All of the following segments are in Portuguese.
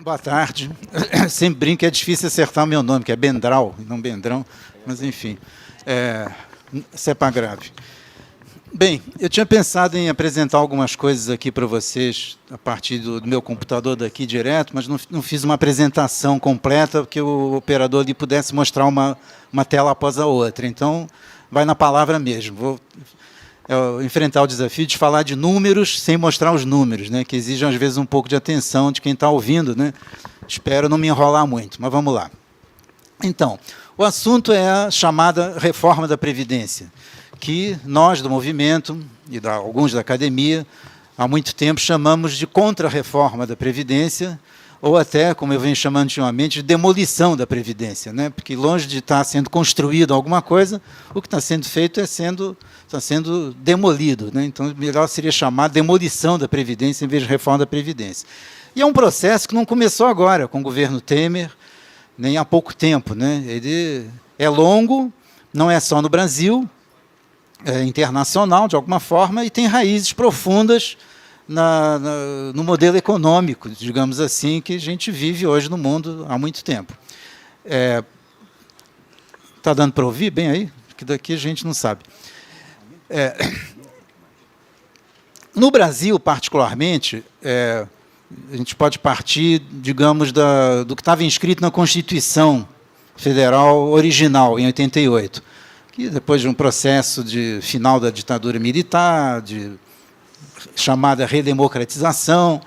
Boa tarde. Sempre brinco que é difícil acertar o meu nome, que é Bendral, e não Bendrão, mas, enfim, cepa grave. Bem, eu tinha pensado em apresentar algumas coisas aqui para vocês, a partir do meu computador daqui direto, mas não fiz uma apresentação completa, que o operador ali pudesse mostrar uma tela após a outra. Então, vai na palavra mesmo. Vou enfrentar o desafio de falar de números sem mostrar os números, né, que exigem, às vezes, um pouco de atenção de quem está ouvindo, né? Espero não me enrolar muito, mas vamos lá. Então, o assunto é a chamada reforma da Previdência, que nós, do movimento, e alguns da academia, há muito tempo chamamos de contra-reforma da Previdência, ou até, como eu venho chamando ultimamente, de demolição da Previdência, né? Porque, longe de estar sendo construído alguma coisa, o que está sendo feito está sendo demolido, né? Então, melhor seria chamar demolição da Previdência em vez de reforma da Previdência. E é um processo que não começou agora, com o governo Temer, nem há pouco tempo, né? Ele é longo, não é só no Brasil, é internacional, de alguma forma, e tem raízes profundas no modelo econômico, digamos assim, que a gente vive hoje no mundo há muito tempo. Está dando para ouvir bem aí? Porque daqui a gente não sabe. No Brasil, particularmente, a gente pode partir, digamos, do que estava inscrito na Constituição Federal original, em 88, que depois de um processo de final da ditadura militar, de chamada redemocratização,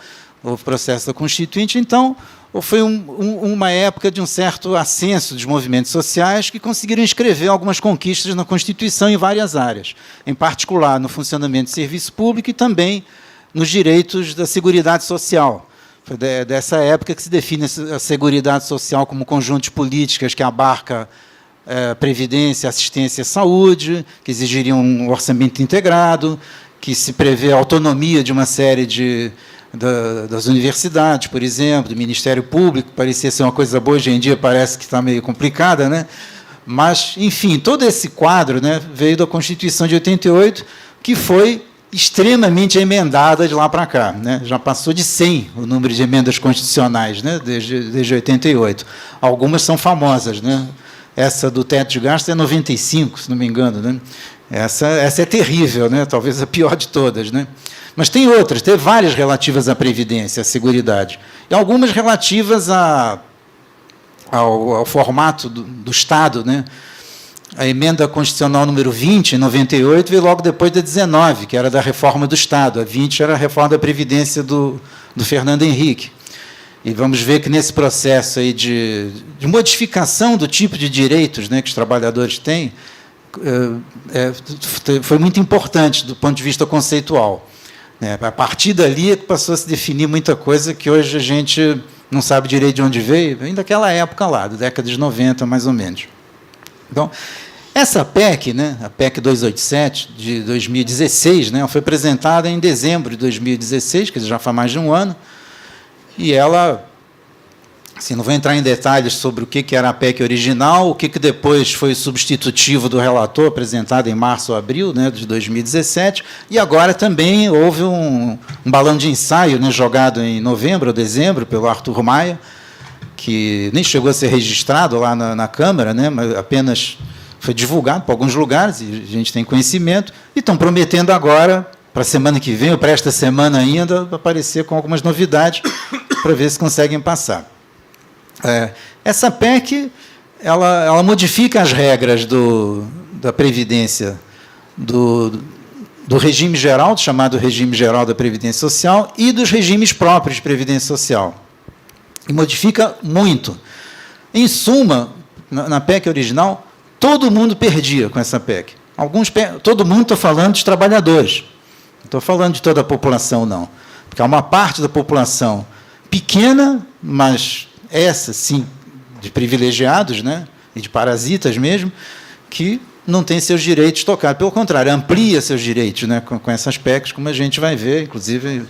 o processo da Constituinte, então, foi uma época de um certo ascenso dos movimentos sociais que conseguiram inscrever algumas conquistas na Constituição em várias áreas, em particular no funcionamento do serviço público e também nos direitos da Seguridade Social. Foi dessa época que se define a Seguridade Social como conjunto de políticas que abarca previdência, assistência e saúde, que exigiriam um orçamento integrado, que se prevê a autonomia de uma série das universidades, por exemplo, do Ministério Público, parecia ser uma coisa boa, hoje em dia parece que está meio complicada, né? Mas, enfim, todo esse quadro, né, veio da Constituição de 88, que foi extremamente emendada de lá para cá, né? Já passou de 100 o número de emendas constitucionais, né, desde 88. Algumas são famosas, né? Essa do teto de gastos é 95, se não me engano, né? Essa é terrível, né? Talvez a pior de todas, né? Mas tem outras, tem várias relativas à Previdência, à Seguridade, e algumas relativas ao formato do Estado, né? A emenda constitucional número 20, em 98, veio logo depois da 19, que era da reforma do Estado. A 20 era a reforma da Previdência do Fernando Henrique. E vamos ver que, nesse processo aí de modificação do tipo de direitos, né, que os trabalhadores têm, foi muito importante do ponto de vista conceitual. A partir dali é que passou a se definir muita coisa que hoje a gente não sabe direito de onde veio, vem daquela época lá, da década de 90, mais ou menos. Então, essa PEC, né, a PEC 287, de 2016, né, foi apresentada em dezembro de 2016, quer dizer, já faz mais de um ano, e ela, assim, não vou entrar em detalhes sobre o que era a PEC original, o que depois foi substitutivo do relator, apresentado em março ou abril, né, de 2017, e agora também houve um balão de ensaio, né, jogado em novembro ou dezembro pelo Arthur Maia, que nem chegou a ser registrado lá na Câmara, né, mas apenas foi divulgado para alguns lugares, e a gente tem conhecimento, e estão prometendo agora, para a semana que vem, ou para esta semana ainda, aparecer com algumas novidades, para ver se conseguem passar. Essa PEC ela modifica as regras da Previdência, do regime geral, chamado regime geral da Previdência Social, e dos regimes próprios de Previdência Social. E modifica muito. Em suma, na PEC original, todo mundo perdia com essa PEC. Todo mundo, estou falando dos trabalhadores. Não estou falando de toda a população, não. Porque há uma parte da população pequena, mas essa, sim, de privilegiados, né, e de parasitas mesmo, que não tem seus direitos tocados. Pelo contrário, amplia seus direitos, né, com essas PECs, como a gente vai ver, inclusive,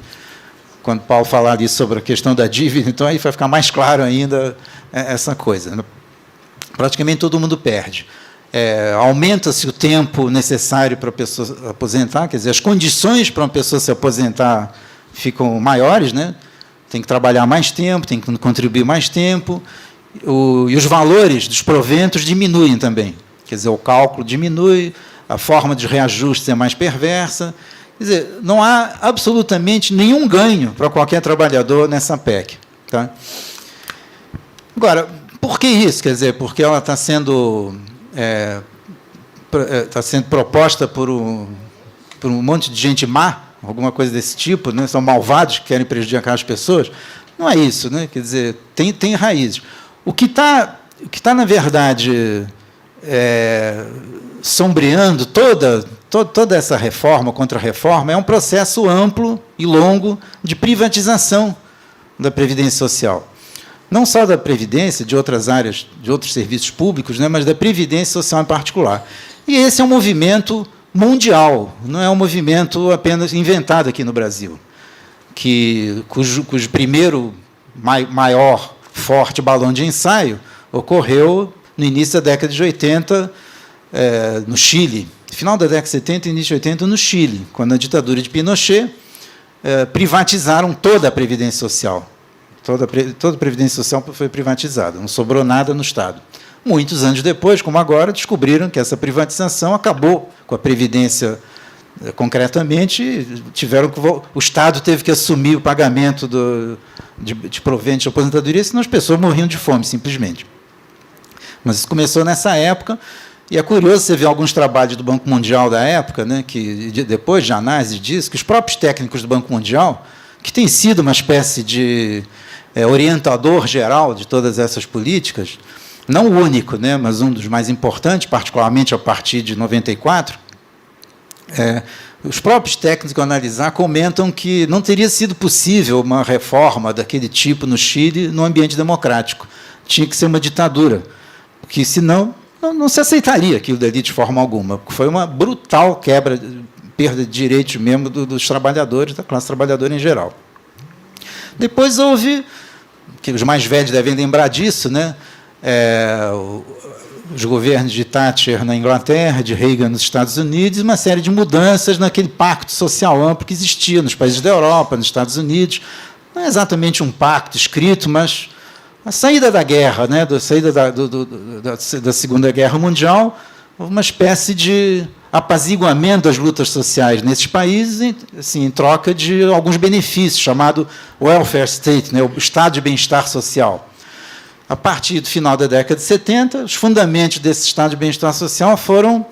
quando Paulo falar ali sobre a questão da dívida, então aí vai ficar mais claro ainda essa coisa. Praticamente todo mundo perde. Aumenta-se o tempo necessário para a pessoa aposentar, quer dizer, as condições para uma pessoa se aposentar ficam maiores, né? tem que trabalhar mais tempo, tem que contribuir mais tempo, e os valores dos proventos diminuem também. Quer dizer, o cálculo diminui, a forma de reajuste é mais perversa. Quer dizer, não há absolutamente nenhum ganho para qualquer trabalhador nessa PEC. Tá? Agora, por que isso? Quer dizer, porque ela está sendo proposta por um monte de gente má, alguma coisa desse tipo, né? São malvados que querem prejudicar as pessoas. Não é isso, né? Quer dizer, tem raízes. O que está, na verdade, sombreando toda essa reforma, contra-reforma, é um processo amplo e longo de privatização da Previdência Social. Não só da Previdência, de outras áreas, de outros serviços públicos, né, mas da Previdência Social em particular. E esse é um movimento mundial, não é um movimento apenas inventado aqui no Brasil, cujo primeiro maior, forte balão de ensaio ocorreu no início da década de 80, no Chile, final da década de 70 e início de 80, no Chile, quando a ditadura de Pinochet privatizaram toda a Previdência Social. Toda a Previdência Social foi privatizada, não sobrou nada no Estado. Muitos anos depois, como agora, descobriram que essa privatização acabou com a Previdência concretamente, o Estado teve que assumir o pagamento de proventos de aposentadoria, senão as pessoas morriam de fome, simplesmente. Mas isso começou nessa época, e é curioso você ver alguns trabalhos do Banco Mundial da época, né, que depois de análise disso, que os próprios técnicos do Banco Mundial, que tem sido uma espécie de orientador geral de todas essas políticas, não o único, né, mas um dos mais importantes, particularmente a partir de 94, os próprios técnicos que analisar comentam que não teria sido possível uma reforma daquele tipo no Chile no ambiente democrático. Tinha que ser uma ditadura, porque, senão, não se aceitaria aquilo dali de forma alguma, porque foi uma brutal perda de direitos mesmo dos trabalhadores, da classe trabalhadora em geral. Depois houve, que os mais velhos devem lembrar disso, né, os governos de Thatcher na Inglaterra, de Reagan nos Estados Unidos, e uma série de mudanças naquele pacto social amplo que existia nos países da Europa, nos Estados Unidos. Não é exatamente um pacto escrito, mas a saída da guerra, né, a saída da Segunda Guerra Mundial, houve uma espécie de apaziguamento das lutas sociais nesses países, assim, em troca de alguns benefícios, chamado welfare state, né, o estado de bem-estar social. A partir do final da década de 70, os fundamentos desse estado de bem-estar social foram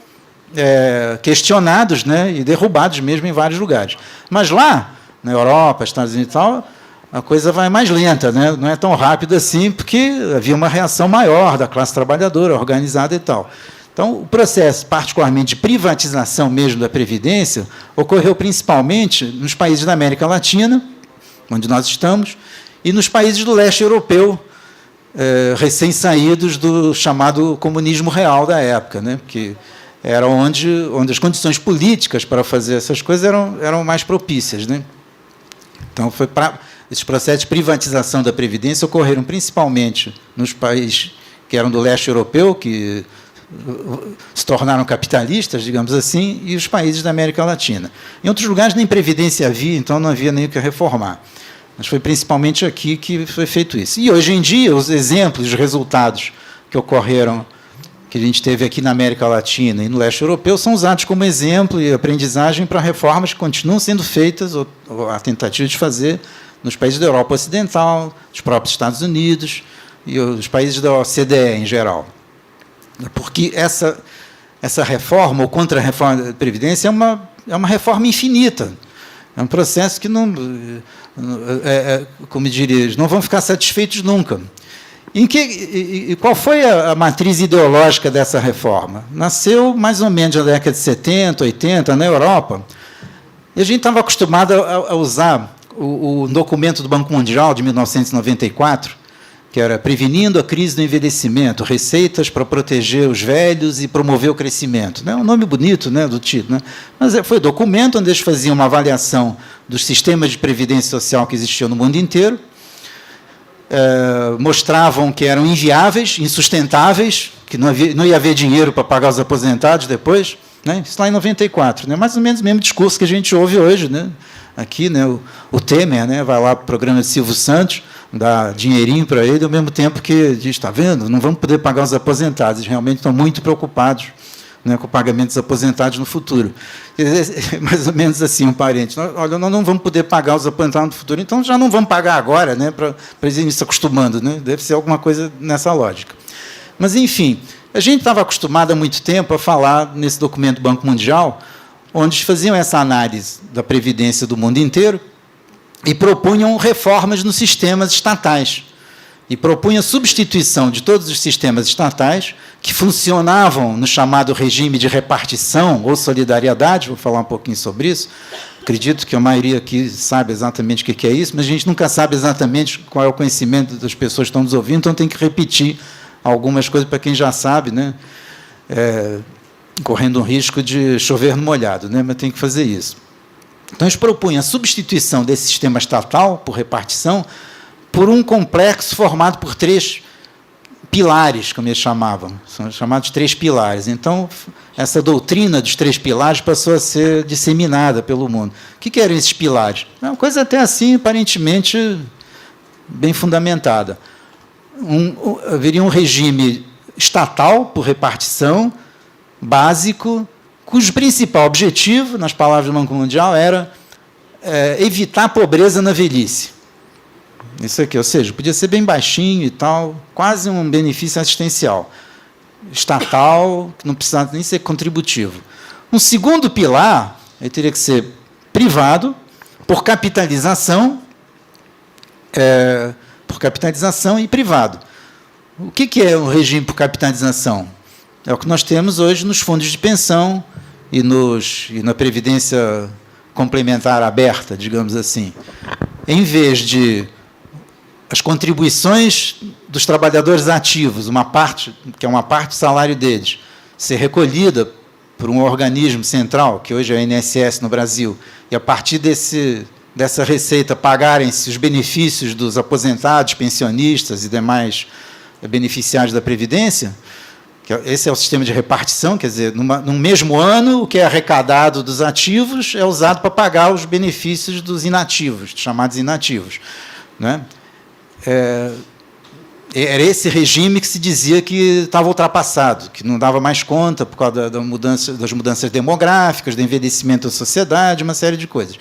questionados, né, e derrubados mesmo em vários lugares. Mas lá, na Europa, Estados Unidos e tal, a coisa vai mais lenta, né? Não é tão rápido assim, porque havia uma reação maior da classe trabalhadora, organizada e tal. Então, o processo, particularmente de privatização mesmo da Previdência, ocorreu principalmente nos países da América Latina, onde nós estamos, e nos países do leste europeu, recém-saídos do chamado comunismo real da época, né? Porque era onde as condições políticas para fazer essas coisas eram mais propícias, né? Então, esses processos de privatização da Previdência ocorreram principalmente nos países que eram do leste europeu, que se tornaram capitalistas, digamos assim, e os países da América Latina. Em outros lugares nem Previdência havia, então não havia nem o que reformar. Mas foi principalmente aqui que foi feito isso. E, hoje em dia, os exemplos, os resultados que ocorreram, que a gente teve aqui na América Latina e no leste europeu, são usados como exemplo e aprendizagem para reformas que continuam sendo feitas, ou a tentativa de fazer, nos países da Europa Ocidental, dos próprios Estados Unidos e os países da OCDE em geral. Porque essa reforma, ou contra-reforma da Previdência, é uma reforma infinita. É um processo que não, como diria, eles não vão ficar satisfeitos nunca. E qual foi a matriz ideológica dessa reforma? Nasceu mais ou menos na década de 70, 80, na Europa, e a gente estava acostumado a usar o documento do Banco Mundial de 1994, que era Prevenindo a Crise do Envelhecimento, receitas para proteger os velhos e promover o crescimento. É um nome bonito, né, do título, né? Mas foi documento onde eles faziam uma avaliação dos sistemas de previdência social que existiam no mundo inteiro, mostravam que eram inviáveis, insustentáveis, que não ia haver dinheiro para pagar os aposentados depois, né? Isso lá em 94, né? Mais ou menos o mesmo discurso que a gente ouve hoje, né? Aqui, né? O Temer, né? Vai lá para o programa de Silvio Santos, dá dinheirinho para ele, ao mesmo tempo que diz, está vendo, não vamos poder pagar os aposentados, eles realmente estão muito preocupados, né, com o pagamento dos aposentados no futuro. Mais ou menos assim, um parente. Olha, nós não vamos poder pagar os aposentados no futuro, então já não vamos pagar agora, né, para eles irem se acostumando. Né? Deve ser alguma coisa nessa lógica. Mas, enfim, a gente estava acostumado há muito tempo a falar nesse documento do Banco Mundial, onde faziam essa análise da previdência do mundo inteiro e propunham reformas nos sistemas estatais. E propunha a substituição de todos os sistemas estatais que funcionavam no chamado regime de repartição ou solidariedade, vou falar um pouquinho sobre isso. Acredito que a maioria aqui sabe exatamente o que é isso, mas a gente nunca sabe exatamente qual é o conhecimento das pessoas que estão nos ouvindo, então tem que repetir algumas coisas para quem já sabe, né? Correndo um risco de chover no molhado, né? Mas tem que fazer isso. Então, eles propunham a substituição desse sistema estatal, por repartição, por um complexo formado por 3 pilares, como eles chamavam. São chamados 3 pilares. Então, essa doutrina dos 3 pilares passou a ser disseminada pelo mundo. O que eram esses pilares? É uma coisa até assim, aparentemente, bem fundamentada. Haveria um regime estatal, por repartição, básico, cujo principal objetivo, nas palavras do Banco Mundial, era evitar a pobreza na velhice. Isso aqui, ou seja, podia ser bem baixinho e tal, quase um benefício assistencial. Estatal, que não precisava nem ser contributivo. Um segundo pilar, ele teria que ser privado, por capitalização e privado. O que é um regime por capitalização? É o que nós temos hoje nos fundos de pensão e na previdência complementar aberta, digamos assim. Em vez de as contribuições dos trabalhadores ativos, uma parte, que é uma parte do salário deles, ser recolhida por um organismo central, que hoje é o INSS no Brasil, e a partir dessa receita pagarem-se os benefícios dos aposentados, pensionistas e demais beneficiários da Previdência, esse é o sistema de repartição, quer dizer, num mesmo ano, o que é arrecadado dos ativos é usado para pagar os benefícios dos inativos, chamados inativos. Né? Era esse regime que se dizia que estava ultrapassado, que não dava mais conta por causa das mudanças demográficas, do envelhecimento da sociedade, uma série de coisas.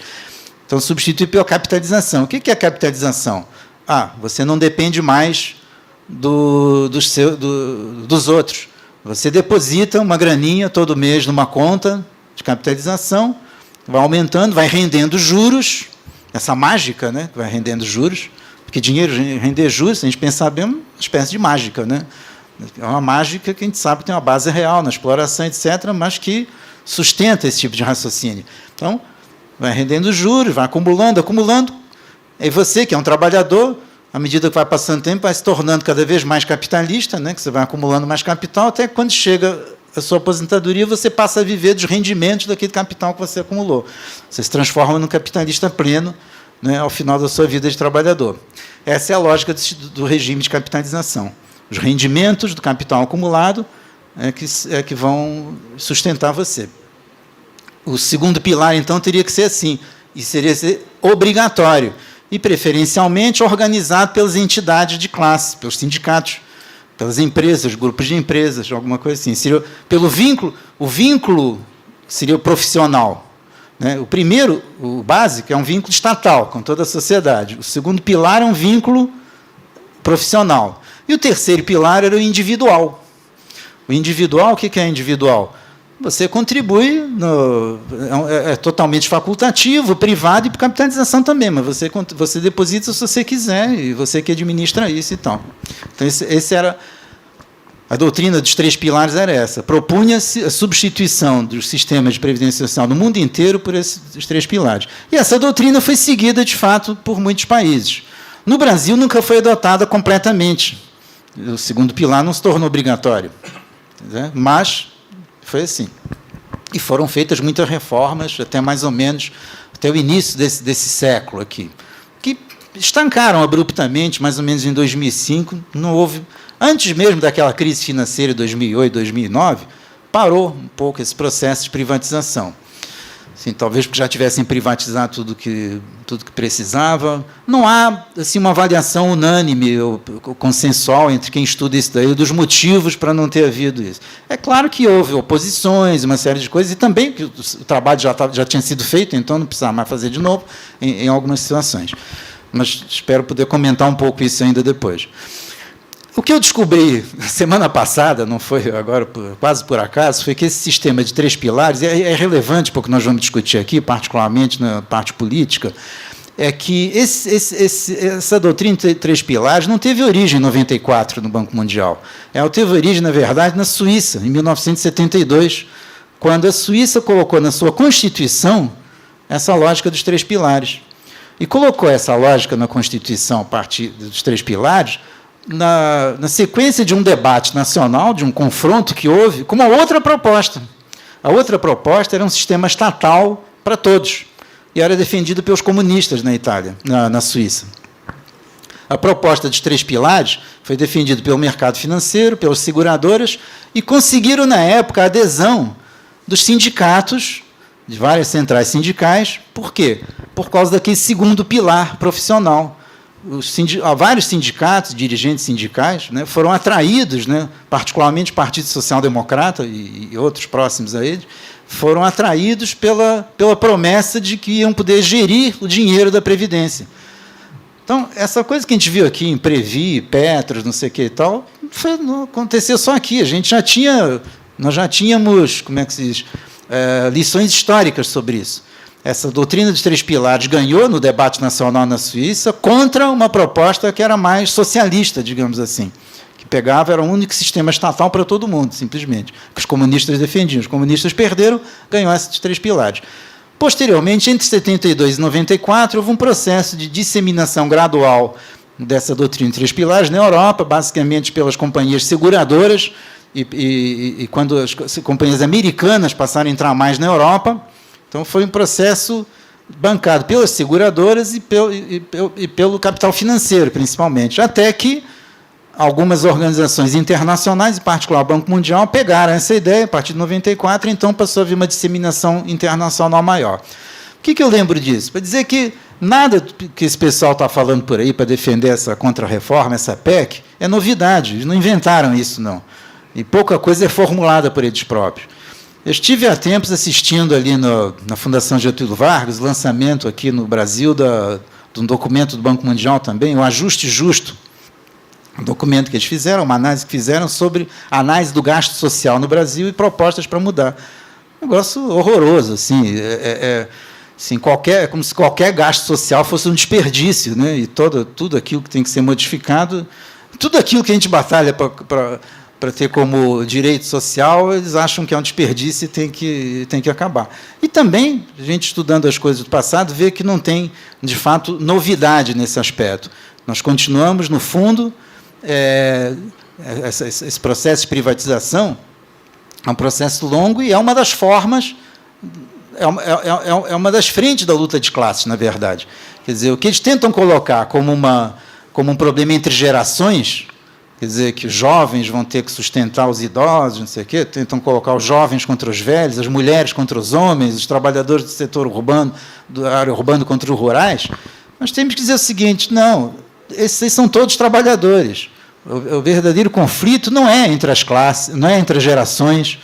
Então, substitui pela capitalização. O que é a capitalização? Você não depende mais dos outros. Você deposita uma graninha todo mês numa conta de capitalização, vai aumentando, vai rendendo juros, essa mágica, né, vai rendendo juros, porque dinheiro render juros, se a gente pensar bem, é uma espécie de mágica, né? É uma mágica que a gente sabe que tem uma base real na exploração, etc., mas que sustenta esse tipo de raciocínio. Então, vai rendendo juros, vai acumulando, e você, que é um trabalhador, à medida que vai passando o tempo, vai se tornando cada vez mais capitalista, né, que você vai acumulando mais capital, até que quando chega a sua aposentadoria, você passa a viver dos rendimentos daquele capital que você acumulou. Você se transforma num capitalista pleno, né, ao final da sua vida de trabalhador. Essa é a lógica do regime de capitalização. Os rendimentos do capital acumulado é que vão sustentar você. O segundo pilar, então, teria que ser assim, e seria obrigatório, e preferencialmente organizado pelas entidades de classe, pelos sindicatos, pelas empresas, grupos de empresas, alguma coisa assim. Seria o vínculo seria o profissional. Né? O primeiro, o básico, é um vínculo estatal, com toda a sociedade. O segundo pilar é um vínculo profissional. E o terceiro pilar era o individual. O individual, o que é individual? Você contribui, é totalmente facultativo, privado e por capitalização também, mas você deposita se você quiser, e você que administra isso e tal. Então, esse era a doutrina dos 3 pilares, era essa. Propunha-se a substituição dos sistemas de previdência social no mundo inteiro por esses 3 pilares. E essa doutrina foi seguida, de fato, por muitos países. No Brasil, nunca foi adotada completamente. O segundo pilar não se tornou obrigatório, né? Mas foi assim. E foram feitas muitas reformas, até mais ou menos, até o início desse século aqui, que estancaram abruptamente, mais ou menos em 2005, não houve, antes mesmo daquela crise financeira de 2008, 2009, parou um pouco esse processo de privatização. Assim, talvez porque já tivessem privatizado tudo que precisava. Não há assim, uma avaliação unânime ou consensual entre quem estuda isso daí dos motivos para não ter havido isso. É claro que houve oposições, uma série de coisas, e também que o trabalho já tinha sido feito, então não precisava mais fazer de novo em algumas situações. Mas espero poder comentar um pouco isso ainda depois. O que eu descobri semana passada, não foi agora quase por acaso, foi que esse sistema de 3 pilares é relevante para o que nós vamos discutir aqui, particularmente na parte política, é que essa doutrina de 3 pilares não teve origem em 94 no Banco Mundial. Ela teve origem, na verdade, na Suíça, em 1972, quando a Suíça colocou na sua Constituição essa lógica dos 3 pilares. E colocou essa lógica na Constituição a partir dos 3 pilares, na sequência de um debate nacional, de um confronto que houve, com uma outra proposta. A outra proposta era um sistema estatal para todos, e era defendido pelos comunistas na Itália, na Suíça. A proposta dos 3 pilares foi defendida pelo mercado financeiro, pelas seguradoras, e conseguiram, na época, a adesão dos sindicatos, de várias centrais sindicais. Por quê? Por causa daquele segundo pilar profissional. Vários sindicatos, dirigentes sindicais, né, foram atraídos, né, particularmente o Partido Social Democrata e outros próximos a ele, foram atraídos pela promessa de que iam poder gerir o dinheiro da Previdência. Então, essa coisa que a gente viu aqui em Previ, Petros, não sei o que e tal, não aconteceu só aqui. Nós já tínhamos, como é que se diz, lições históricas sobre isso. Essa doutrina dos 3 pilares ganhou no debate nacional na Suíça contra uma proposta que era mais socialista, digamos assim, que era o único sistema estatal para todo mundo, simplesmente, que os comunistas defendiam. Os comunistas perderam, ganhou esses 3 pilares. Posteriormente, entre 72 e 94, houve um processo de disseminação gradual dessa doutrina de 3 pilares na Europa, basicamente pelas companhias seguradoras, e quando as companhias americanas passaram a entrar mais na Europa. Então, foi um processo bancado pelas seguradoras e pelo capital financeiro, principalmente, até que algumas organizações internacionais, em particular o Banco Mundial, pegaram essa ideia a partir de 94, e então passou a haver uma disseminação internacional maior. O que eu lembro disso? Para dizer que nada que esse pessoal está falando por aí para defender essa contra-reforma, essa PEC, é novidade. Eles não inventaram isso, não. E pouca coisa é formulada por eles próprios. Eu estive há tempos assistindo ali na Fundação Getúlio Vargas, o lançamento aqui no Brasil de um documento do Banco Mundial também, o Ajuste Justo, um documento que eles fizeram, uma análise que fizeram sobre a análise do gasto social no Brasil e propostas para mudar. Um negócio horroroso, assim, assim, como se qualquer gasto social fosse um desperdício, né? E tudo aquilo que tem que ser modificado, tudo aquilo que a gente batalha para ter como direito social, eles acham que é um desperdício e tem que acabar. E também, a gente estudando as coisas do passado, vê que não tem, de fato, novidade nesse aspecto. Nós continuamos, no fundo, esse processo de privatização é um processo longo e é uma das formas, é uma das frentes da luta de classes, na verdade. Quer dizer, o que eles tentam colocar como um problema entre gerações, quer dizer, que os jovens vão ter que sustentar os idosos, não sei o quê, tentam colocar os jovens contra os velhos, as mulheres contra os homens, os trabalhadores do setor urbano, da área urbana contra os rurais. Nós temos que dizer o seguinte: não, esses são todos trabalhadores. O verdadeiro conflito não é entre as classes, não é entre as gerações,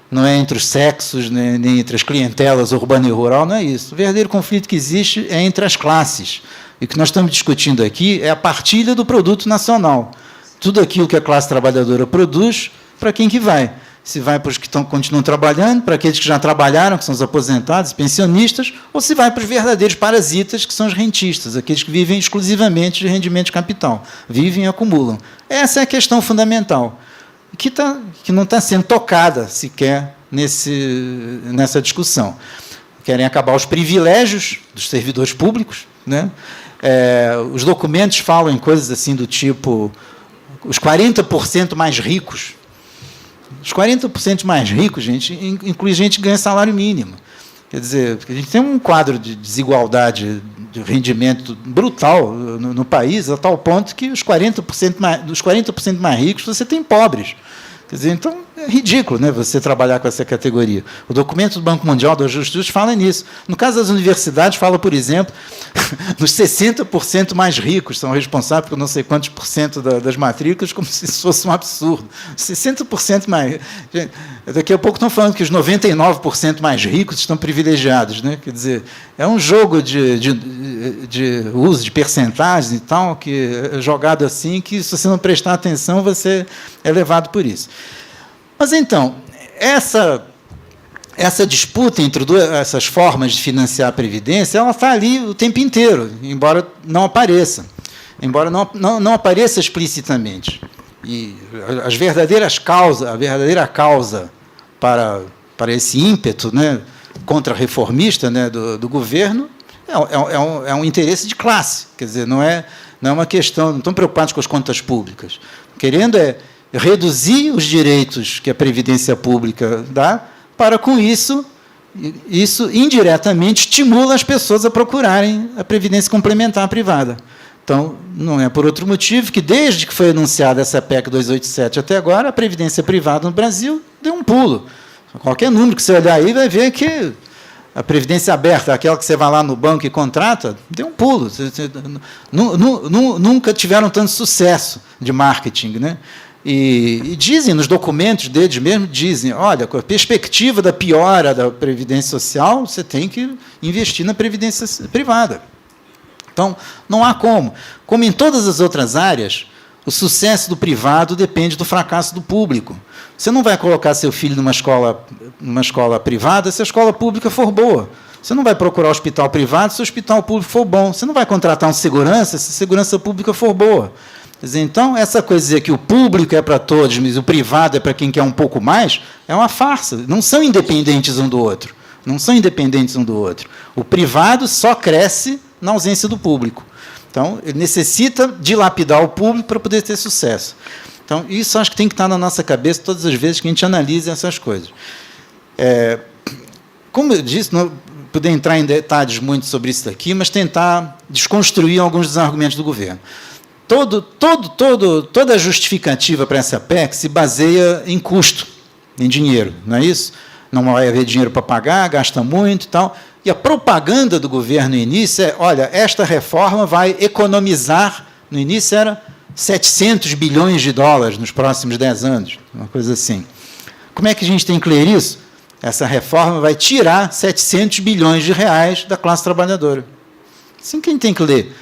não é entre os sexos, nem entre as clientelas urbana e rural, não é isso. O verdadeiro conflito que existe é entre as classes. E o que nós estamos discutindo aqui é a partilha do produto nacional. Tudo aquilo que a classe trabalhadora produz, para quem que vai? Se vai para os que continuam trabalhando, para aqueles que já trabalharam, que são os aposentados, pensionistas, ou se vai para os verdadeiros parasitas, que são os rentistas, aqueles que vivem exclusivamente de rendimento de capital, vivem e acumulam. Essa é a questão fundamental, que não está sendo tocada sequer nessa discussão. Querem acabar os privilégios dos servidores públicos, né? Os documentos falam em coisas assim do tipo os 40% mais ricos. Os 40% mais ricos, gente, inclui gente que ganha salário mínimo. Quer dizer, a gente tem um quadro de desigualdade de rendimento brutal no país, a tal ponto que os 40% mais ricos, você tem pobres. Quer dizer, então, é ridículo, né, você trabalhar com essa categoria. O documento do Banco Mundial do Ajuste Justo fala nisso. No caso das universidades, fala, por exemplo, nos 60% mais ricos são responsáveis por não sei quantos por cento das matrículas, como se isso fosse um absurdo. 60% mais... Gente, daqui a pouco estão falando que os 99% mais ricos estão privilegiados, né? Quer dizer, é um jogo de uso de percentagens e tal, que é jogado assim, que se você não prestar atenção, você é levado por isso. Mas, então, essa disputa entre essas formas de financiar a Previdência, ela está ali o tempo inteiro, embora não apareça. Embora não apareça explicitamente. E a verdadeira causa para esse ímpeto, né, contra-reformista, né, do governo é um interesse de classe. Quer dizer, não é uma questão... Não estão preocupados com as contas públicas. Querendo reduzir os direitos que a Previdência Pública dá, para, com isso indiretamente estimula as pessoas a procurarem a Previdência Complementar privada. Então, não é por outro motivo que, desde que foi anunciada essa PEC 287 até agora, a Previdência Privada no Brasil deu um pulo. Qualquer número que você olhar aí vai ver que a Previdência Aberta, aquela que você vai lá no banco e contrata, deu um pulo. Nunca tiveram tanto sucesso de marketing, né? E dizem, nos documentos deles mesmo, dizem, olha, com a perspectiva da piora da Previdência Social, você tem que investir na Previdência Privada. Então, não há como. Como em todas as outras áreas, o sucesso do privado depende do fracasso do público. Você não vai colocar seu filho numa escola privada se a escola pública for boa. Você não vai procurar hospital privado se o hospital público for bom. Você não vai contratar um segurança se a segurança pública for boa. Quer dizer, então, essa coisa de dizer que o público é para todos, mas o privado é para quem quer um pouco mais, é uma farsa. Não são independentes um do outro. Não são independentes um do outro. O privado só cresce na ausência do público. Então, ele necessita dilapidar o público para poder ter sucesso. Então, isso acho que tem que estar na nossa cabeça todas as vezes que a gente analisa essas coisas. Como eu disse, não poder entrar em detalhes muito sobre isso daqui, mas tentar desconstruir alguns dos argumentos do governo. Toda a justificativa para essa PEC se baseia em custo, em dinheiro, não é isso? Não vai haver dinheiro para pagar, gasta muito e tal. E a propaganda do governo no início é, olha, esta reforma vai economizar, no início era 700 bilhões de dólares nos próximos 10 anos, uma coisa assim. Como é que a gente tem que ler isso? Essa reforma vai tirar 700 bilhões de reais da classe trabalhadora. Assim que a gente tem que ler.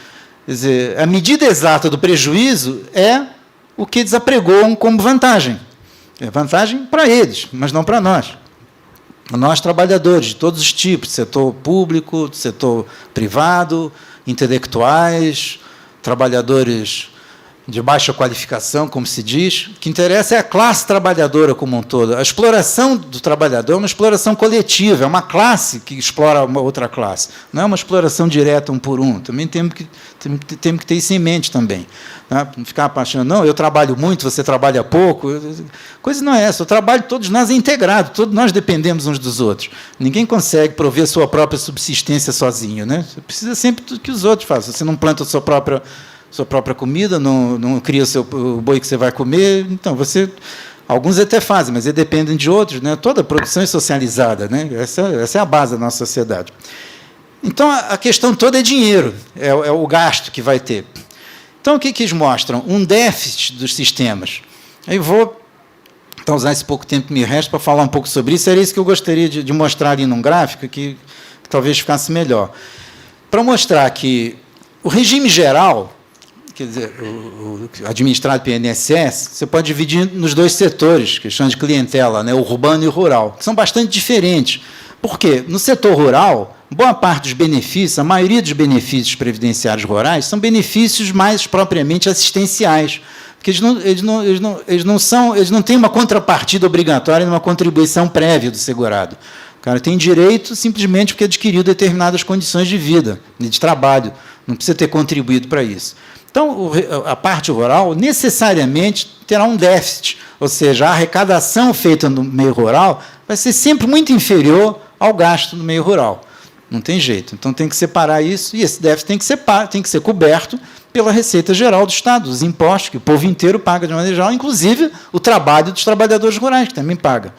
Quer dizer, a medida exata do prejuízo é o que eles apregam como vantagem. É vantagem para eles, mas não para nós. Nós, trabalhadores de todos os tipos, setor público, setor privado, intelectuais, trabalhadores de baixa qualificação, como se diz, o que interessa é a classe trabalhadora como um todo. A exploração do trabalhador é uma exploração coletiva, é uma classe que explora uma outra classe, não é uma exploração direta um por um. Também temos que ter isso em mente também. Né? Não ficar apaixonado, não, eu trabalho muito, você trabalha pouco. Coisa não é essa, o trabalho de todos nós é integrado, todos nós dependemos uns dos outros. Ninguém consegue prover sua própria subsistência sozinho. Né? Você precisa sempre do que os outros fazem. Você não planta a sua própria comida, não cria o boi que você vai comer, então alguns até fazem, mas eles dependem de outros, né? Toda a produção é socializada, né? Essa é a base da nossa sociedade. Então, a questão toda é dinheiro, é o gasto que vai ter. Então, o que eles mostram? Um déficit dos sistemas. Aí vou usar esse pouco tempo que me resta para falar um pouco sobre isso, era isso que eu gostaria de mostrar ali num gráfico, que talvez ficasse melhor. Para mostrar que o regime geral, quer dizer, o administrado pelo INSS, você pode dividir nos dois setores, questão de clientela, né, urbano e rural, que são bastante diferentes. Por quê? No setor rural, boa parte dos benefícios, a maioria dos benefícios previdenciários rurais, são benefícios mais propriamente assistenciais, porque eles não têm uma contrapartida obrigatória numa contribuição prévia do segurado. O cara tem direito simplesmente porque adquiriu determinadas condições de vida, de trabalho, não precisa ter contribuído para isso. Então, a parte rural necessariamente terá um déficit, ou seja, a arrecadação feita no meio rural vai ser sempre muito inferior ao gasto no meio rural. Não tem jeito. Então, tem que separar isso, e esse déficit tem que ser coberto pela Receita Geral do Estado, os impostos que o povo inteiro paga de maneira geral, inclusive o trabalho dos trabalhadores rurais, que também paga.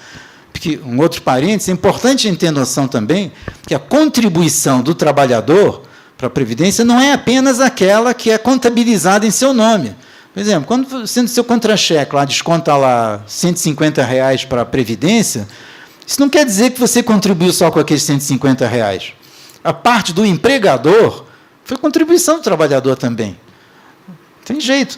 Porque, um outro parênteses, é importante a gente ter noção também que a contribuição do trabalhador para a Previdência não é apenas aquela que é contabilizada em seu nome. Por exemplo, quando você no seu contra-cheque lá desconta lá R$150 para a Previdência, isso não quer dizer que você contribuiu só com aqueles R$150. A parte do empregador foi contribuição do trabalhador também. Tem jeito.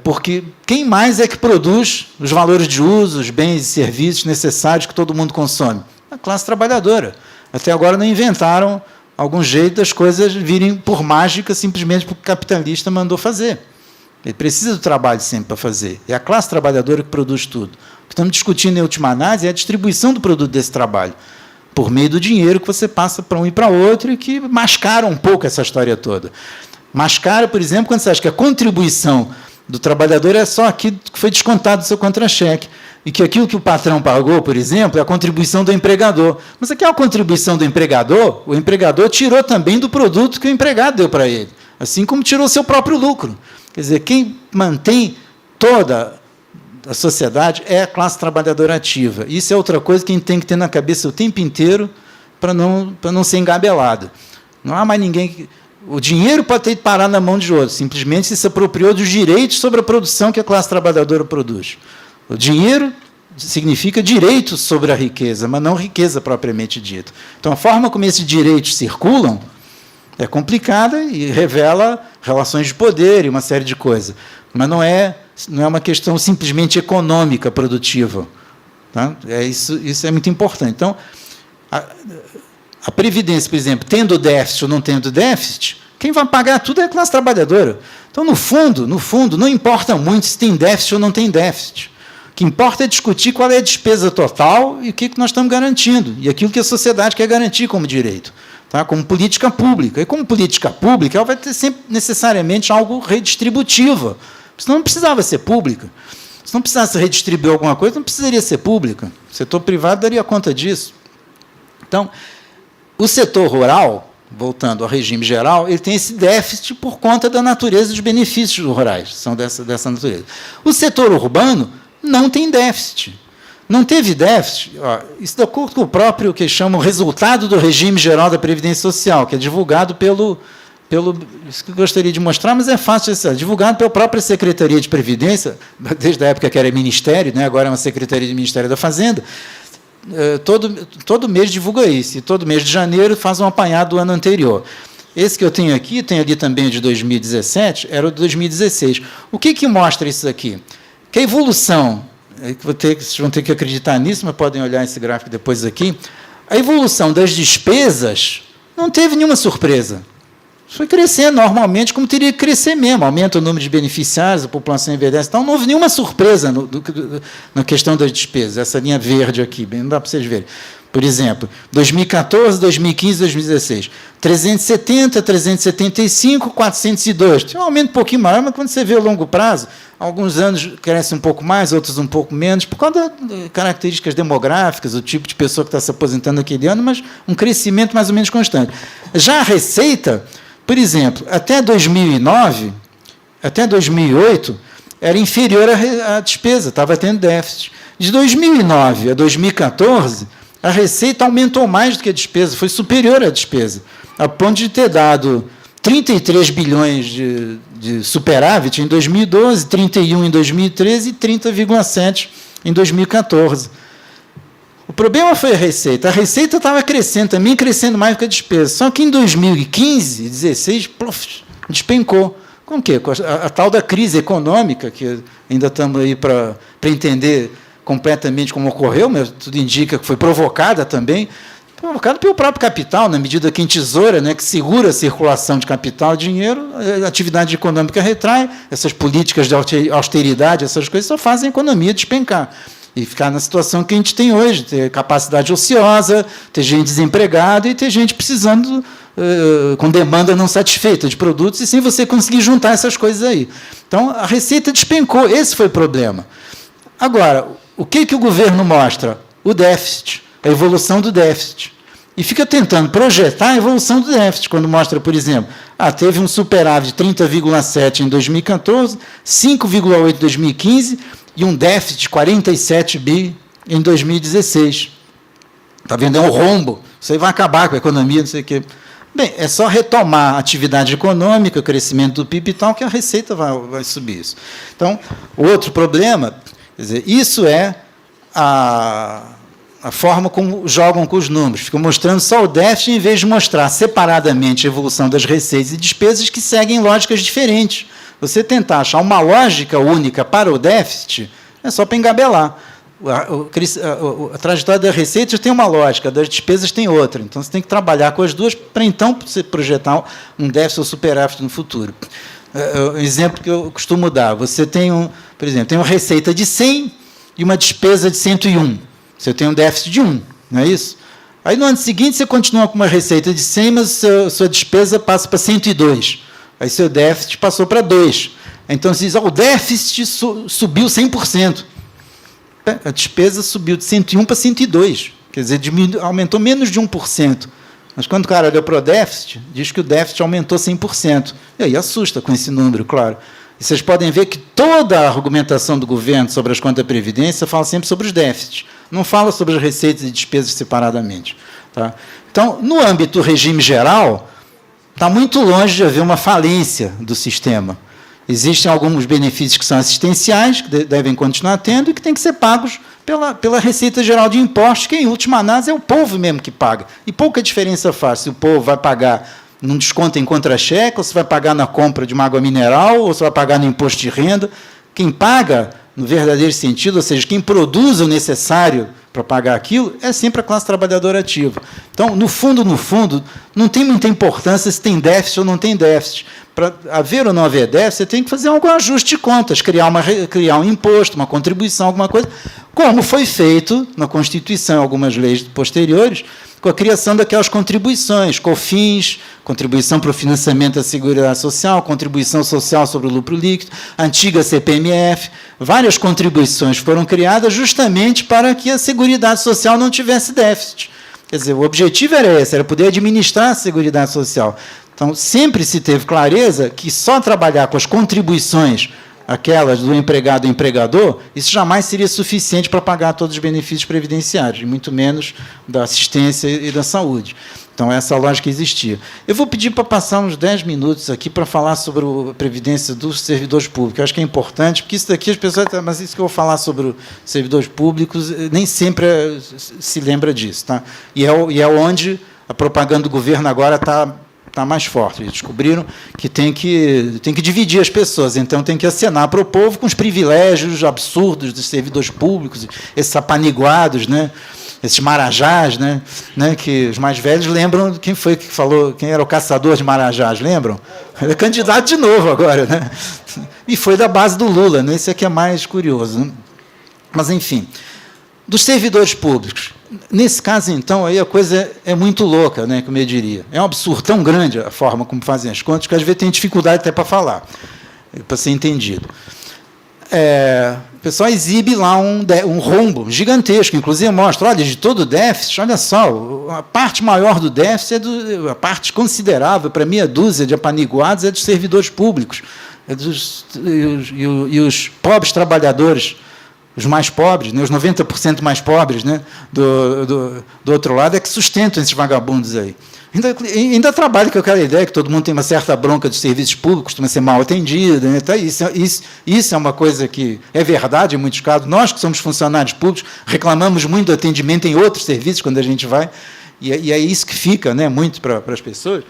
Porque quem mais é que produz os valores de uso, os bens e serviços necessários que todo mundo consome? A classe trabalhadora. Até agora não inventaram algum jeito das coisas virem por mágica, simplesmente porque o capitalista mandou fazer. Ele precisa do trabalho sempre para fazer. É a classe trabalhadora que produz tudo. O que estamos discutindo em última análise é a distribuição do produto desse trabalho, por meio do dinheiro que você passa para um e para outro e que mascara um pouco essa história toda. Mascara, por exemplo, quando você acha que a contribuição do trabalhador é só aquilo que foi descontado do seu contra-cheque, e que aquilo que o patrão pagou, por exemplo, é a contribuição do empregador. Mas aqui é a contribuição do empregador, o empregador tirou também do produto que o empregado deu para ele, assim como tirou seu próprio lucro. Quer dizer, quem mantém toda a sociedade é a classe trabalhadora ativa. Isso é outra coisa que a gente tem que ter na cabeça o tempo inteiro para não ser engabelado. Não há mais ninguém que... O dinheiro pode ter que parar na mão de outro, simplesmente se apropriou dos direitos sobre a produção que a classe trabalhadora produz. O dinheiro significa direitos sobre a riqueza, mas não riqueza propriamente dita. Então, a forma como esses direitos circulam é complicada e revela relações de poder e uma série de coisas. Mas não é uma questão simplesmente econômica, produtiva. Tá? Isso é muito importante. Então, a Previdência, por exemplo, tendo déficit ou não tendo déficit, quem vai pagar tudo é a classe trabalhadora. Então, no fundo, não importa muito se tem déficit ou não tem déficit. O que importa é discutir qual é a despesa total e o que nós estamos garantindo, e aquilo que a sociedade quer garantir como direito, tá? Como política pública. E como política pública, ela vai ter sempre necessariamente algo redistributivo. Senão não precisava ser pública. Se não precisasse redistribuir alguma coisa, não precisaria ser pública. O setor privado daria conta disso. Então, o setor rural, voltando ao regime geral, ele tem esse déficit por conta da natureza dos benefícios rurais, são dessa natureza. O setor urbano não tem déficit. Não teve déficit, isso de acordo com o próprio que chamam resultado do regime geral da Previdência Social, que é divulgado isso que eu gostaria de mostrar, mas é fácil de ser, divulgado pela própria Secretaria de Previdência, desde a época que era Ministério, né, agora é uma Secretaria de Ministério da Fazenda. Todo mês divulga isso, e todo mês de janeiro faz um apanhado do ano anterior. Esse que eu tenho aqui, tem ali também de 2017, era o de 2016. O que mostra isso aqui? Que a evolução, vocês vão ter que acreditar nisso, mas podem olhar esse gráfico depois aqui, a evolução das despesas não teve nenhuma surpresa. Foi crescendo normalmente, como teria que crescer mesmo. Aumenta o número de beneficiários, a população envelhece. Então, não houve nenhuma surpresa na questão das despesas. Essa linha verde aqui, não dá para vocês verem. Por exemplo, 2014, 2015, 2016. 370, 375, 402. Tem um aumento um pouquinho maior, mas quando você vê o longo prazo, alguns anos cresce um pouco mais, outros um pouco menos, por causa das características demográficas, o tipo de pessoa que está se aposentando naquele ano, mas um crescimento mais ou menos constante. Já a receita... Por exemplo, até 2009, até 2008, era inferior à despesa, estava tendo déficit. De 2009 a 2014, a receita aumentou mais do que a despesa, foi superior à despesa, a ponto de ter dado 33 bilhões de superávit em 2012, 31 em 2013 e 30,7 em 2014. O problema foi a receita. A receita estava crescendo, também crescendo mais do que a despesa. Só que em 2015, 2016, despencou. Com o quê? Com a tal da crise econômica, que ainda estamos aí para entender completamente como ocorreu, mas tudo indica que foi provocada também, provocada pelo próprio capital, na medida que em tesoura, né, que segura a circulação de capital e dinheiro, a atividade econômica retrai, essas políticas de austeridade, essas coisas só fazem a economia despencar. E ficar na situação que a gente tem hoje, ter capacidade ociosa, ter gente desempregada e ter gente precisando, com demanda não satisfeita de produtos, e sem você conseguir juntar essas coisas aí. Então, a receita despencou, esse foi o problema. Agora, o que o governo mostra? O déficit, a evolução do déficit. e fica tentando projetar a evolução do déficit, quando mostra, por exemplo, teve um superávit de 30,7 em 2014, 5,8 em 2015 e um déficit de 47 bi em 2016. Está vendo? É um rombo. Isso aí vai acabar com a economia, não sei o quê. Bem, é só retomar a atividade econômica, o crescimento do PIB e tal, que a receita vai subir isso. Então, o outro problema, quer dizer, isso é a forma como jogam com os números. Ficam mostrando só o déficit, em vez de mostrar separadamente a evolução das receitas e despesas que seguem lógicas diferentes. Você tentar achar uma lógica única para o déficit, é só para engabelar. A trajetória das receitas tem uma lógica, das despesas tem outra. Então, você tem que trabalhar com as duas para, então, você projetar um déficit ou superávit no futuro. Um exemplo que eu costumo dar. Você tem, por exemplo, tem uma receita de 100 e uma despesa de 101. Você tem um déficit de 1, não é isso? Aí, no ano seguinte, você continua com uma receita de 100, mas sua despesa passa para 102. Aí, seu déficit passou para 2. Então, você diz, o déficit subiu 100%. A despesa subiu de 101 para 102. Quer dizer, aumentou menos de 1%. Mas, quando o cara olha para o déficit, diz que o déficit aumentou 100%. E aí assusta com esse número, claro. E vocês podem ver que toda a argumentação do governo sobre as contas da Previdência fala sempre sobre os déficits. Não fala sobre as receitas e despesas separadamente. Tá? Então, no âmbito do regime geral, está muito longe de haver uma falência do sistema. Existem alguns benefícios que são assistenciais, que devem continuar tendo, e que têm que ser pagos pela Receita Geral de Impostos, que, em última análise, é o povo mesmo que paga. E pouca diferença faz se o povo vai pagar num desconto em contra-cheque, ou se vai pagar na compra de uma água mineral, ou se vai pagar no imposto de renda. Quem paga, no verdadeiro sentido, ou seja, quem produz o necessário para pagar aquilo, é sempre a classe trabalhadora ativa. Então, no fundo, não tem muita importância se tem déficit ou não tem déficit. Para haver ou não haver déficit, você tem que fazer algum ajuste de contas, criar um imposto, uma contribuição, alguma coisa, como foi feito na Constituição, algumas leis posteriores, com a criação daquelas contribuições, COFINS, contribuição para o financiamento da Seguridade Social, contribuição social sobre o lucro líquido, antiga CPMF, várias contribuições foram criadas justamente para que a Seguridade Social não tivesse déficit. Quer dizer, o objetivo era esse, era poder administrar a Seguridade Social. Então, sempre se teve clareza que só trabalhar com as contribuições, aquelas do empregado e empregador, isso jamais seria suficiente para pagar todos os benefícios previdenciários, e muito menos da assistência e da saúde. Então, essa lógica existia. Eu vou pedir para passar uns 10 minutos aqui para falar sobre a previdência dos servidores públicos. Eu acho que é importante, porque isso daqui as pessoas... Mas isso que eu vou falar sobre os servidores públicos, nem sempre se lembra disso. Tá? E é onde a propaganda do governo agora está mais forte. Eles descobriram que tem que dividir as pessoas, então tem que acenar para o povo com os privilégios absurdos dos servidores públicos, esses apaniguados, né? Esses marajás, né? Que os mais velhos lembram quem foi que falou, quem era o caçador de marajás, lembram? Ele é candidato de novo agora, né? E foi da base do Lula, né? Esse aqui é mais curioso, né? Mas, enfim, dos servidores públicos. Nesse caso, então, aí a coisa é muito louca, né, como eu diria. É um absurdo tão grande a forma como fazem as contas, que às vezes tem dificuldade até para falar, para ser entendido. O pessoal exibe lá um rombo gigantesco, inclusive mostra, olha, de todo o déficit, olha só, a parte maior do déficit, a parte considerável, para meia dúzia de apaniguados, é dos servidores públicos, e os pobres trabalhadores, os mais pobres, né, os 90% mais pobres, né, do outro lado, é que sustentam esses vagabundos aí. Ainda trabalho com aquela ideia que todo mundo tem uma certa bronca de serviços públicos, costuma ser mal atendido. Né, tá, isso é uma coisa que é verdade em muitos casos. Nós, que somos funcionários públicos, reclamamos muito do atendimento em outros serviços quando a gente vai, e é isso que fica, né, muito para as pessoas,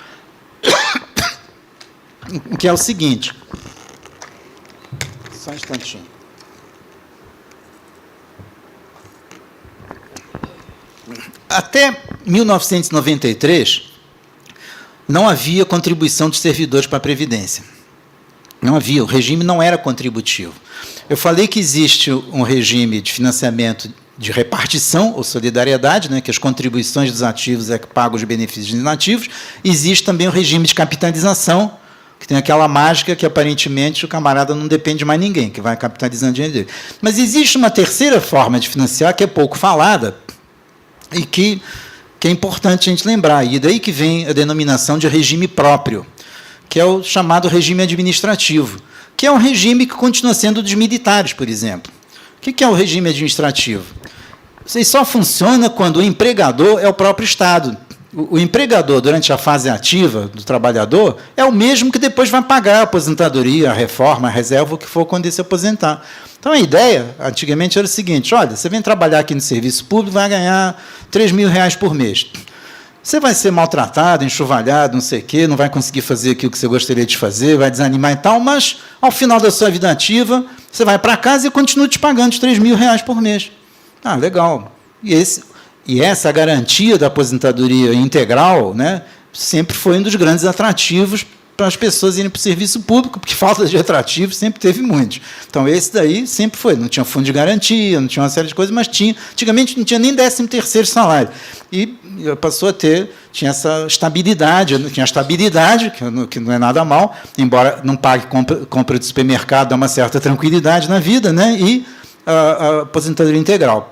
que é o seguinte... Só um instantinho. Até 1993, não havia contribuição dos servidores para a Previdência. Não havia, o regime não era contributivo. Eu falei que existe um regime de financiamento de repartição ou solidariedade, né, que as contribuições dos ativos é que pagam os benefícios dos inativos. Existe também o regime de capitalização, que tem aquela mágica que, aparentemente, o camarada não depende de mais ninguém, que vai capitalizando o dinheiro dele. Mas existe uma terceira forma de financiar, que é pouco falada, e que que é importante a gente lembrar, e daí que vem a denominação de regime próprio, que é o chamado regime administrativo, que é um regime que continua sendo dos militares, por exemplo. O que é o regime administrativo? Isso só funciona quando o empregador é o próprio Estado. O empregador, durante a fase ativa do trabalhador, é o mesmo que depois vai pagar a aposentadoria, a reforma, a reserva, o que for quando ele se aposentar. Então, a ideia, antigamente, era o seguinte: olha, você vem trabalhar aqui no serviço público, vai ganhar R$3.000 por mês. Você vai ser maltratado, enxovalhado, não sei o quê, não vai conseguir fazer aquilo que você gostaria de fazer, vai desanimar e tal, mas, ao final da sua vida ativa, você vai para casa e continua te pagando os R$3.000 por mês. Ah, legal. E essa garantia da aposentadoria integral, né, sempre foi um dos grandes atrativos para as pessoas irem para o serviço público, porque falta de atrativo sempre teve muito. Então, esse daí sempre foi. Não tinha fundo de garantia, não tinha uma série de coisas, mas tinha. Antigamente não tinha nem 13º salário. E passou a ter, tinha essa estabilidade, tinha a estabilidade, que não é nada mal, embora não pague compra de supermercado, dá uma certa tranquilidade na vida, né, e a aposentadoria integral.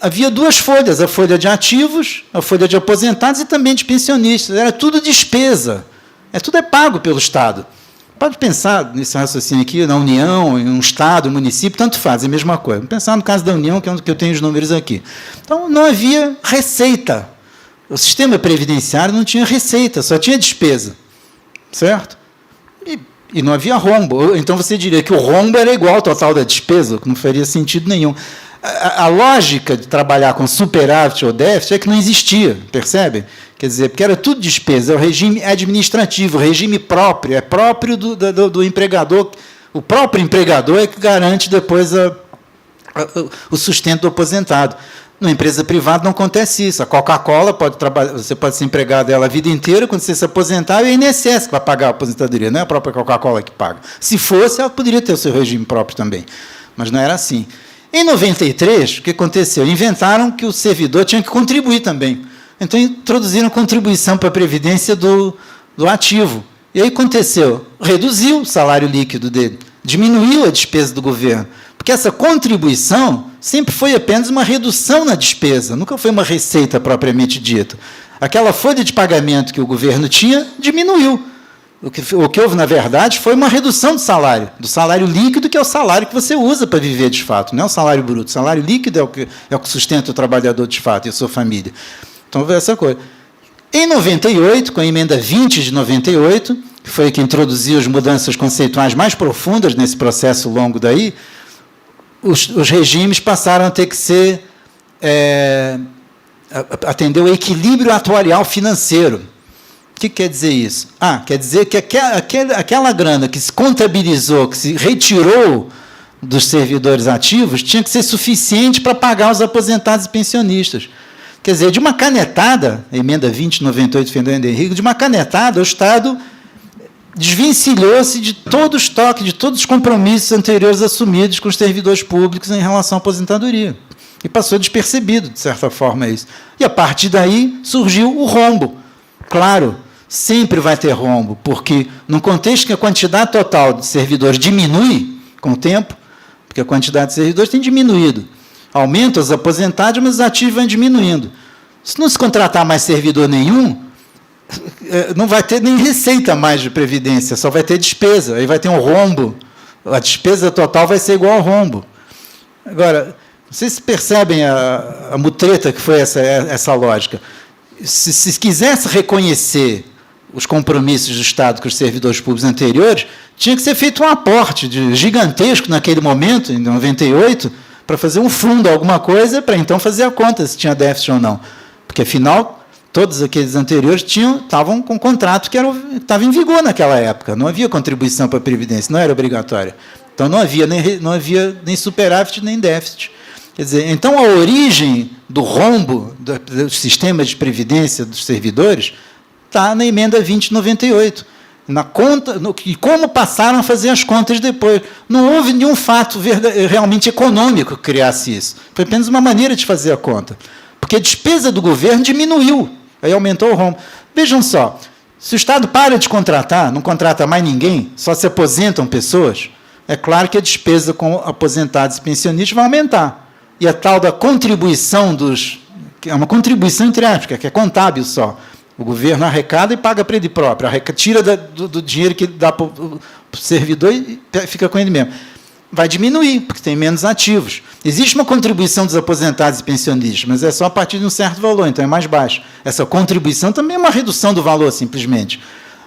Havia duas folhas, a folha de ativos, a folha de aposentados e também de pensionistas. Era tudo despesa. Tudo é pago pelo Estado. Pode pensar nesse raciocínio aqui, na União, em um Estado, um município, tanto faz, é a mesma coisa. Vamos pensar no caso da União, que é onde eu tenho os números aqui. Então, não havia receita. O sistema previdenciário não tinha receita, só tinha despesa. Certo? E não havia rombo. Então, você diria que o rombo era igual ao total da despesa, que não faria sentido nenhum. A lógica de trabalhar com superávit ou déficit é que não existia, percebe? Quer dizer, porque era tudo despesa, é o regime administrativo, o regime próprio, é próprio do empregador. O próprio empregador é que garante depois o sustento do aposentado. Na empresa privada não acontece isso. A Coca-Cola pode trabalhar, você pode ser empregado dela a vida inteira, quando você se aposentar, é o INSS que vai pagar a aposentadoria, não é a própria Coca-Cola que paga. Se fosse, ela poderia ter o seu regime próprio também, mas não era assim. Em 93, o que aconteceu? Inventaram que o servidor tinha que contribuir também. Então, introduziram contribuição para a previdência do ativo. E aí aconteceu? Reduziu o salário líquido dele, diminuiu a despesa do governo. Porque essa contribuição sempre foi apenas uma redução na despesa, nunca foi uma receita propriamente dita. Aquela folha de pagamento que o governo tinha, diminuiu. O que houve, na verdade, foi uma redução do salário líquido, que é o salário que você usa para viver de fato, não é o salário bruto. O salário líquido é o que sustenta o trabalhador de fato e a sua família. Então, essa coisa. Em 98, com a emenda 20 de 98, que foi que introduziu as mudanças conceituais mais profundas nesse processo longo daí, os regimes passaram a ter que ser atender o equilíbrio atuarial financeiro. O que quer dizer isso? Quer dizer que aquela grana que se contabilizou, que se retirou dos servidores ativos, tinha que ser suficiente para pagar os aposentados e pensionistas. Quer dizer, de uma canetada, a emenda 2098 Fernando Henrique, de uma canetada, o Estado desvencilhou-se de todo o estoque, de todos os compromissos anteriores assumidos com os servidores públicos em relação à aposentadoria. E passou despercebido, de certa forma, isso. E, a partir daí, surgiu o rombo. Claro, sempre vai ter rombo, porque, no contexto que a quantidade total de servidores diminui com o tempo, porque a quantidade de servidores tem diminuído, aumenta os aposentados, mas os ativos vão diminuindo. Se não se contratar mais servidor nenhum, não vai ter nem receita mais de previdência, só vai ter despesa, aí vai ter um rombo, a despesa total vai ser igual ao rombo. Agora, vocês percebem a mutreta que foi essa lógica? Se quisesse reconhecer os compromissos do Estado com os servidores públicos anteriores, tinha que ser feito um aporte gigantesco naquele momento, em 98, para fazer um fundo, alguma coisa, para então fazer a conta se tinha déficit ou não. Porque, afinal, todos aqueles anteriores estavam com um contrato que estava em vigor naquela época. Não havia contribuição para a Previdência, não era obrigatória. Então, não havia nem superávit, nem déficit. Quer dizer, então, a origem do rombo do sistema de previdência dos servidores está na emenda 2098. E como passaram a fazer as contas depois. Não houve nenhum fato realmente econômico que criasse isso. Foi apenas uma maneira de fazer a conta. Porque a despesa do governo diminuiu, aí aumentou o rombo. Vejam só, se o Estado para de contratar, não contrata mais ninguém, só se aposentam pessoas, é claro que a despesa com aposentados e pensionistas vai aumentar. E a tal da contribuição é uma contribuição entre aspas, que é contábil só. O governo arrecada e paga para ele próprio, tira do dinheiro que ele dá para o servidor e fica com ele mesmo. Vai diminuir, porque tem menos ativos. Existe uma contribuição dos aposentados e pensionistas, mas é só a partir de um certo valor, então é mais baixo. Essa contribuição também é uma redução do valor, simplesmente.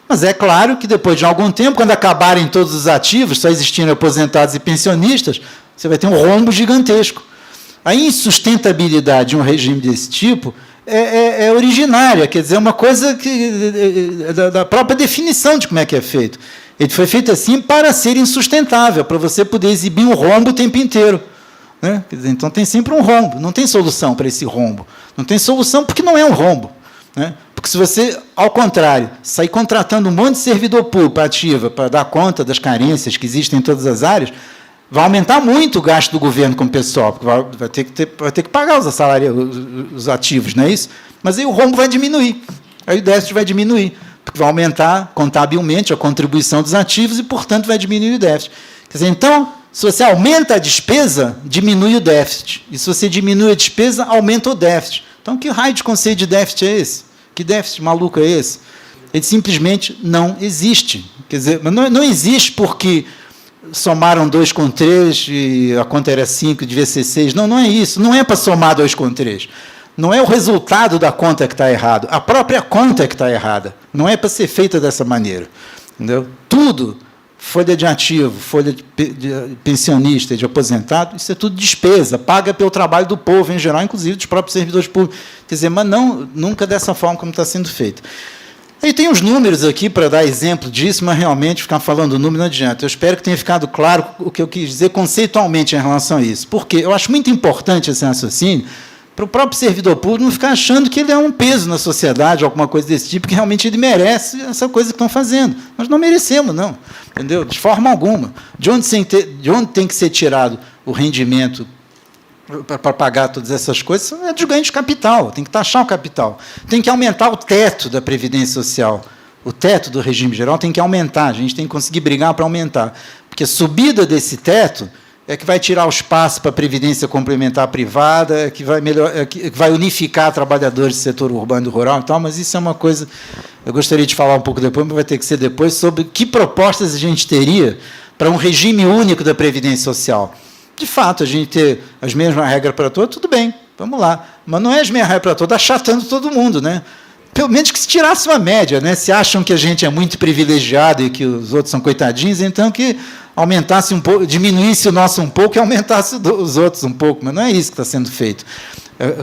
Mas é claro que depois de algum tempo, quando acabarem todos os ativos, só existirem aposentados e pensionistas, você vai ter um rombo gigantesco. A insustentabilidade de um regime desse tipo é originária, quer dizer, é uma coisa da própria definição de como é que é feito. Ele foi feito assim para ser insustentável, para você poder exibir um rombo o tempo inteiro. Né? Quer dizer, então, tem sempre um rombo, não tem solução para esse rombo. Não tem solução porque não é um rombo. Né? Porque se você, ao contrário, sair contratando um monte de servidor público ativa para dar conta das carências que existem em todas as áreas, vai aumentar muito o gasto do governo com o pessoal, porque vai ter que pagar os ativos, não é isso? Mas aí o rombo vai diminuir, aí o déficit vai diminuir, porque vai aumentar contabilmente a contribuição dos ativos e, portanto, vai diminuir o déficit. Quer dizer, então, se você aumenta a despesa, diminui o déficit. E se você diminui a despesa, aumenta o déficit. Então, que raio de conceito de déficit é esse? Que déficit maluco é esse? Ele simplesmente não existe. Quer dizer, mas não existe porque somaram 2 com 3 e a conta era 5, devia ser 6. Não, não é isso. Não é para somar 2 com 3. Não é o resultado da conta que está errado. A própria conta que está errada. Não é para ser feita dessa maneira. Entendeu? Tudo, folha de ativo, folha de pensionista, de aposentado, isso é tudo despesa, paga pelo trabalho do povo em geral, inclusive dos próprios servidores públicos. Quer dizer, mas não, nunca dessa forma como está sendo feito. Aí tem uns números aqui para dar exemplo disso, mas realmente ficar falando número não adianta. Eu espero que tenha ficado claro o que eu quis dizer conceitualmente em relação a isso. Porque eu acho muito importante esse raciocínio para o próprio servidor público não ficar achando que ele é um peso na sociedade, alguma coisa desse tipo, que realmente ele merece essa coisa que estão fazendo. Nós não merecemos, não. Entendeu? De forma alguma. De onde tem que ser tirado o rendimento para pagar todas essas coisas? É dos ganhos de capital, tem que taxar o capital. Tem que aumentar o teto da Previdência Social. O teto do regime geral tem que aumentar, a gente tem que conseguir brigar para aumentar. Porque a subida desse teto é que vai tirar o espaço para a previdência complementar privada, que vai unificar trabalhadores do setor urbano e rural e tal, mas isso é uma coisa, eu gostaria de falar um pouco depois, mas vai ter que ser depois, sobre que propostas a gente teria para um regime único da Previdência Social. De fato, a gente ter as mesmas regras para todos, tudo bem, vamos lá, mas não é as mesmas regras para todos, achatando todo mundo, né? Pelo menos que se tirasse uma média, né? Se acham que a gente é muito privilegiado e que os outros são coitadinhos, então que aumentasse um pouco, diminuísse o nosso um pouco e aumentasse os outros um pouco, mas não é isso que está sendo feito.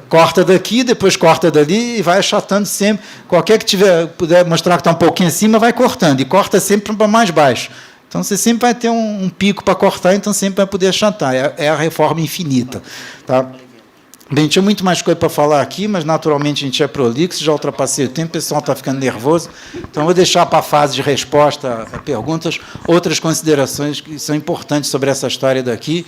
Corta daqui, depois corta dali e vai achatando sempre. Qualquer que puder mostrar que está um pouquinho acima, vai cortando, e corta sempre para mais baixo. Então, você sempre vai ter um pico para cortar, então sempre vai poder achatar. É a reforma infinita. Tá? Bem, tinha muito mais coisa para falar aqui, mas, naturalmente, a gente é prolixo, já ultrapassei o tempo, o pessoal está ficando nervoso, então vou deixar para a fase de resposta a perguntas outras considerações que são importantes sobre essa história daqui.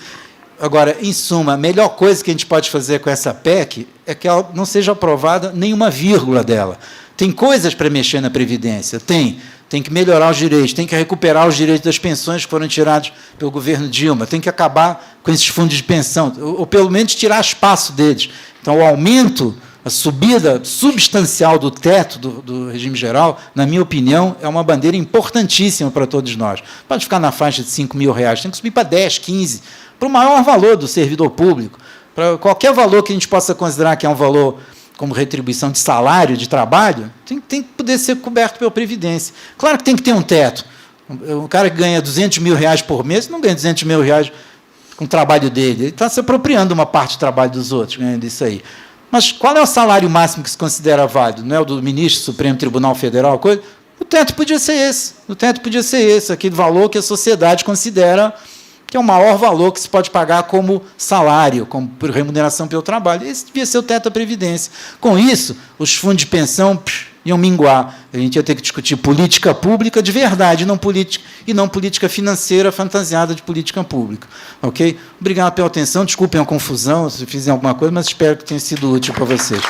Agora, em suma, a melhor coisa que a gente pode fazer com essa PEC é que ela não seja aprovada nenhuma vírgula dela. Tem coisas para mexer na Previdência? Tem que melhorar os direitos, tem que recuperar os direitos das pensões que foram tirados pelo governo Dilma, tem que acabar com esses fundos de pensão, ou pelo menos tirar espaço deles. Então, o aumento, a subida substancial do teto do regime geral, na minha opinião, é uma bandeira importantíssima para todos nós. Pode ficar na faixa de R$5.000, tem que subir para 10, 15, para o maior valor do servidor público, para qualquer valor que a gente possa considerar que é um valor como retribuição de salário, de trabalho, tem que poder ser coberto pela Previdência. Claro que tem que ter um teto. O cara que ganha R$200 mil por mês não ganha R$200 mil com o trabalho dele. Ele está se apropriando uma parte do trabalho dos outros, ganhando isso aí. Mas qual é o salário máximo que se considera válido? Não é o do ministro do Supremo Tribunal Federal? Coisa? O teto podia ser esse. O teto podia ser esse, aquele valor que a sociedade considera que é o maior valor que se pode pagar como salário, como remuneração pelo trabalho. Esse devia ser o teto da Previdência. Com isso, os fundos de pensão iam minguar. A gente ia ter que discutir política pública de verdade, não política financeira fantasiada de política pública. Ok? Obrigado pela atenção. Desculpem a confusão se fizer alguma coisa, mas espero que tenha sido útil para vocês.